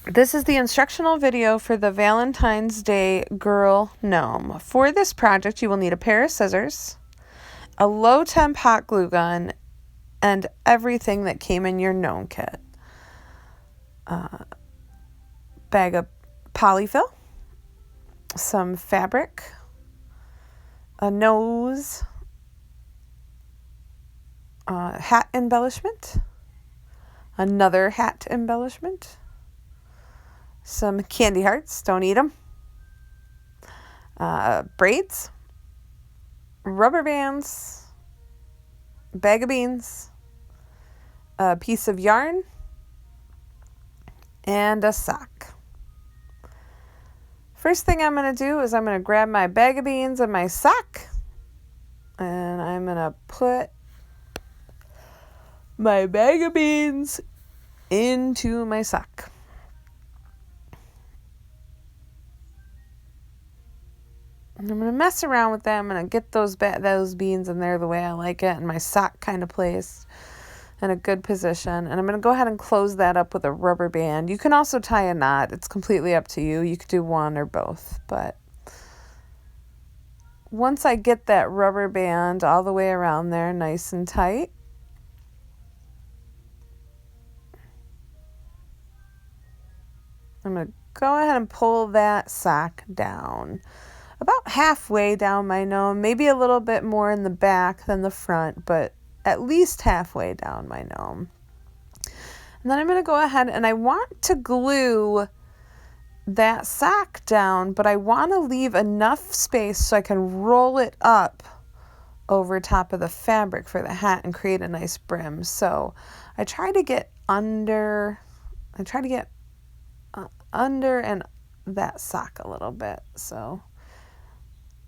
This is the instructional video for the Valentine's Day Girl Gnome. For this project, you will need a pair of scissors, a low-temp hot glue gun, and everything that came in your gnome kit. Bag of polyfill, some fabric, a nose, hat embellishment, another hat embellishment, some candy hearts, don't eat them, braids, rubber bands, bag of beans, a piece of yarn, and a sock. First thing I'm going to do is I'm going to grab my bag of beans and my sock, and I'm going to put my bag of beans into my sock. And I'm going to mess around with them, and I get those beans in there the way I like it, and my sock kind of placed in a good position. And I'm going to go ahead and close that up with a rubber band. You can also tie a knot. It's completely up to you. You could do one or both. But once I get that rubber band all the way around there nice and tight, I'm going to go ahead and pull that sock down. About halfway down my gnome, maybe a little bit more in the back than the front, but at least halfway down my gnome. And then I'm going to go ahead and I want to glue that sock down, but I want to leave enough space so I can roll it up over top of the fabric for the hat and create a nice brim. So I try to get under and that sock a little bit, so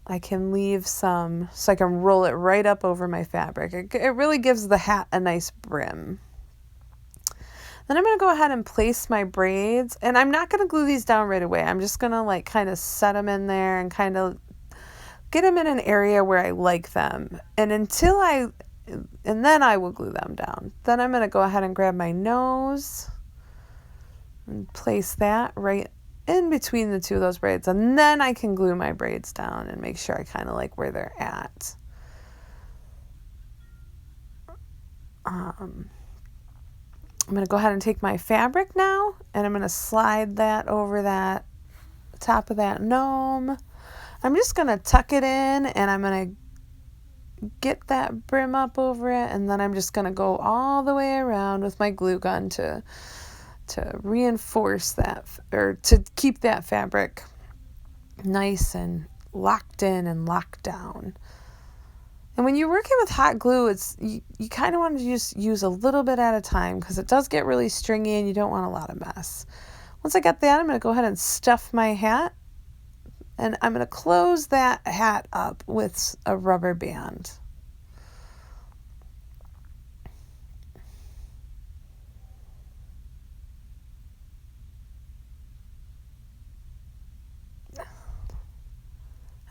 I can leave some, so I can roll it right up over my fabric. It really gives the hat a nice brim. Then I'm going to go ahead and place my braids, and I'm not going to glue these down right away. I'm just going to kind of set them in there and kind of get them in an area where I like them. And then I will glue them down. Then I'm going to go ahead and grab my nose and place that right in between the two of those braids, and then I can glue my braids down and make sure I kind of like where they're at. I'm going to go ahead and take my fabric now, and I'm going to slide that over that top of that gnome. I'm just going to tuck it in, and I'm going to get that brim up over it, and then I'm just going to go all the way around with my glue gun to reinforce that, or to keep that fabric nice and locked in and locked down. And when you're working with hot glue, you kind of want to just use a little bit at a time because it does get really stringy and you don't want a lot of mess. Once I got that, I'm going to go ahead and stuff my hat, and I'm going to close that hat up with a rubber band.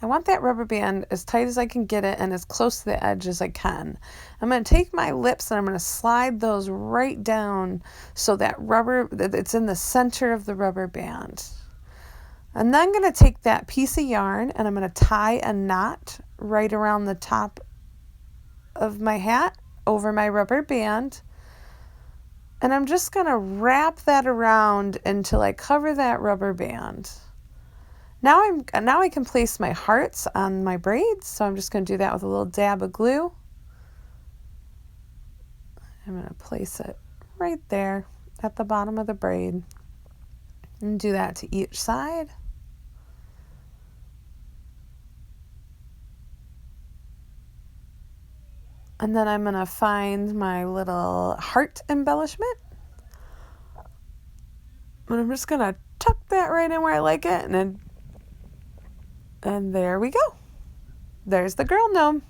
I want that rubber band as tight as I can get it and as close to the edge as I can. I'm going to take my lips and I'm going to slide those right down so that it's in the center of the rubber band. And then I'm going to take that piece of yarn and I'm going to tie a knot right around the top of my hat over my rubber band. And I'm just going to wrap that around until I cover that rubber band. Now I can place my hearts on my braids, so I'm just going to do that with a little dab of glue. I'm going to place it right there at the bottom of the braid and do that to each side. And then I'm going to find my little heart embellishment. And I'm just going to tuck that right in where I like it, and there we go. There's the girl gnome.